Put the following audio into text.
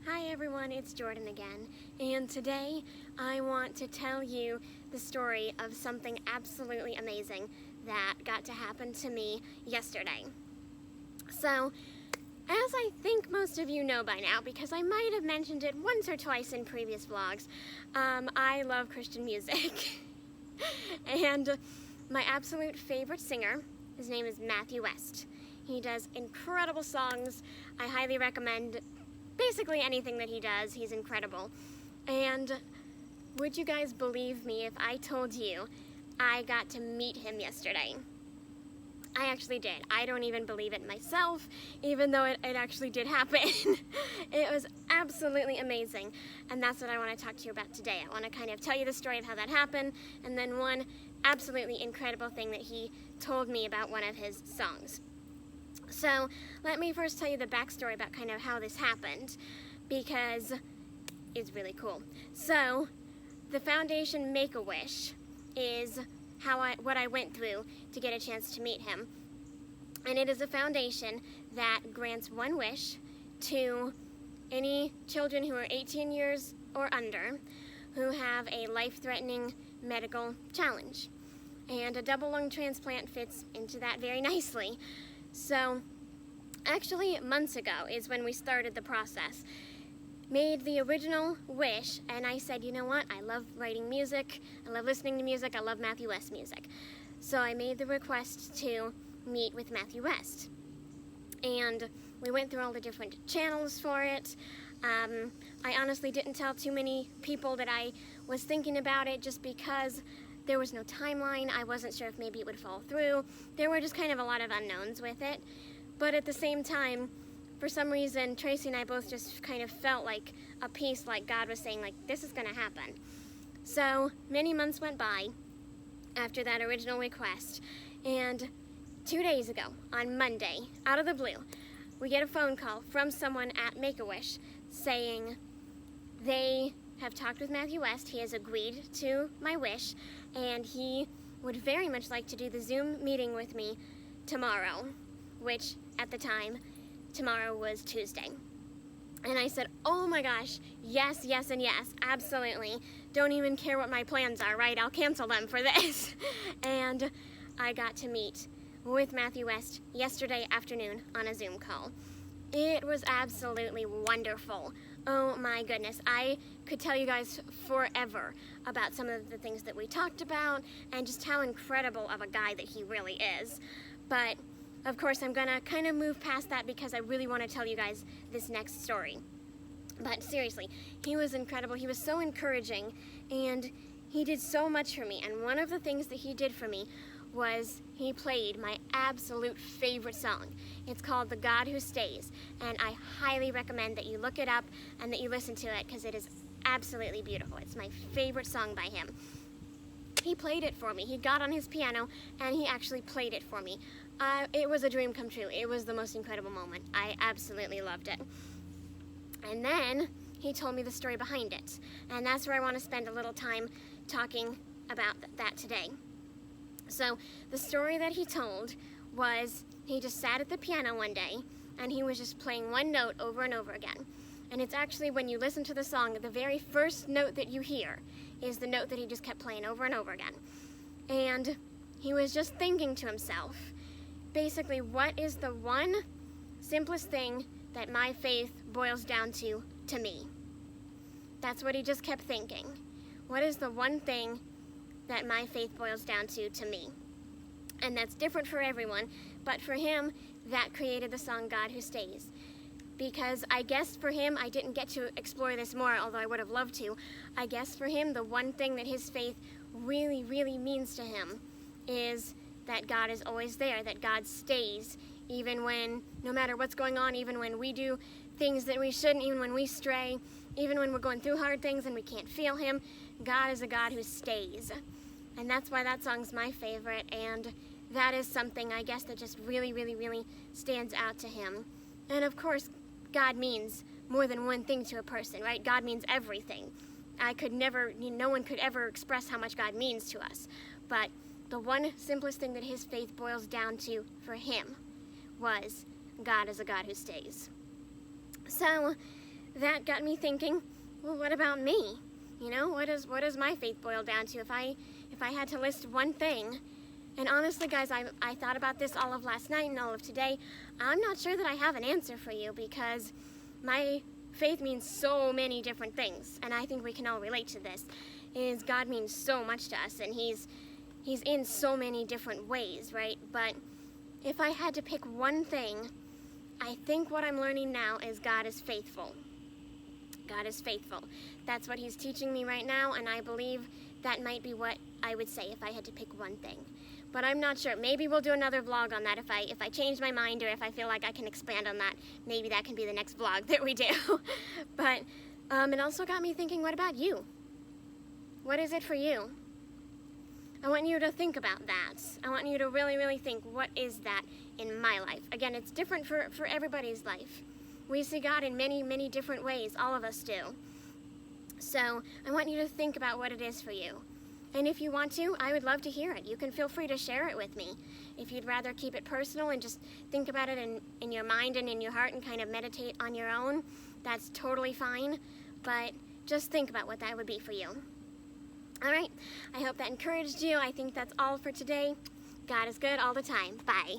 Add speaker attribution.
Speaker 1: Hi everyone, it's Jordan again, and today I want to tell you the story of something absolutely amazing that got to happen to me yesterday. So, as I think most of you know by now, because I might have mentioned it once or twice in previous vlogs, I love Christian music. And my absolute favorite singer, his name is Matthew West. He does incredible songs. I highly recommend basically anything that he does. He's incredible. And would you guys believe me if I told you I got to meet him yesterday? I actually did. I don't even believe it myself, even though it actually did happen. It was absolutely amazing, and that's what I want to talk to you about today. I want to kind of tell you the story of how that happened, and then one absolutely incredible thing that he told me about one of his songs. So let me first tell you the backstory about kind of how this happened, because it's really cool. So the foundation Make-A-Wish is what I went through to get a chance to meet him. And it is a foundation that grants one wish to any children who are 18 years or under who have a life-threatening medical challenge. And a double lung transplant fits into that very nicely. So actually months ago is when we started the process. Made the original wish, and I said, you know what, I love writing music, I love listening to music, I love Matthew West music. So I made the request to meet with Matthew West. And we went through all the different channels for it. I honestly didn't tell too many people that I was thinking about it just because there was no timeline. I wasn't sure if maybe it would fall through. There were just kind of a lot of unknowns with it. But at the same time, for some reason, Tracy and I both just kind of felt like a piece, like God was saying, like, this is going to happen. So many months went by after that original request, and 2 days ago, on Monday, out of the blue, we get a phone call from someone at Make-A-Wish saying they have talked with Matthew West. He has agreed to my wish, and he would very much like to do the Zoom meeting with me tomorrow, which at the time, tomorrow was Tuesday. And I said, oh my gosh, yes, yes, and yes, absolutely. Don't even care what my plans are, right? I'll cancel them for this. And I got to meet with Matthew West yesterday afternoon on a Zoom call. It was absolutely wonderful. Oh my goodness, I could tell you guys forever about some of the things that we talked about and just how incredible of a guy that he really is. But of course, I'm gonna kind of move past that because I really want to tell you guys this next story. But seriously, he was incredible. He was so encouraging, and he did so much for me. And one of the things that he did for me was he played my absolute favorite song. It's called The God Who Stays, and I highly recommend that you look it up and that you listen to it because it is absolutely beautiful. It's my favorite song by him. He played it for me. He got on his piano and he actually played it for me. It was a dream come true. It was the most incredible moment. I absolutely loved it. And then he told me the story behind it. And that's where I want to spend a little time talking about that today. So the story that he told was he just sat at the piano one day and he was just playing one note over and over again. And it's actually, when you listen to the song, the very first note that you hear is the note that he just kept playing over and over again. And he was just thinking to himself, basically, what is the one simplest thing that my faith boils down to me? That's what he just kept thinking. What is the one thing that my faith boils down to me? And that's different for everyone, but for him, that created the song God Who Stays. Because I guess for him, I didn't get to explore this more, although I would have loved to. I guess for him, the one thing that his faith really, really means to him is that God is always there, that God stays, even when, no matter what's going on, even when we do things that we shouldn't, even when we stray, even when we're going through hard things and we can't feel him, God is a God who stays. And that's why that song's my favorite, and that is something, I guess, that just really, really, really stands out to him. And of course, God means more than one thing to a person, right? God means everything. No one could ever express how much God means to us. But the one simplest thing that his faith boils down to for him was God is a God who stays. So that got me thinking, well, what about me? You know, what does my faith boil down to? If I had to list one thing, and honestly, guys, I thought about this all of last night and all of today. I'm not sure that I have an answer for you, because my faith means so many different things, and I think we can all relate to this. Is God means so much to us, and He's in so many different ways, right? But if I had to pick one thing, I think what I'm learning now is God is faithful. God is faithful. That's what He's teaching me right now, and I believe that might be what I would say if I had to pick one thing. But I'm not sure. Maybe we'll do another vlog on that if I change my mind, or if I feel like I can expand on that. Maybe that can be the next vlog that we do. But it also got me thinking, what about you? What is it for you? I want you to think about that. I want you to really, really think, what is that in my life? Again, it's different for everybody's life. We see God in many, many different ways. All of us do. So I want you to think about what it is for you. And if you want to, I would love to hear it. You can feel free to share it with me. If you'd rather keep it personal and just think about it in your mind and in your heart and kind of meditate on your own, that's totally fine. But just think about what that would be for you. All right, I hope that encouraged you. I think that's all for today. God is good all the time. Bye.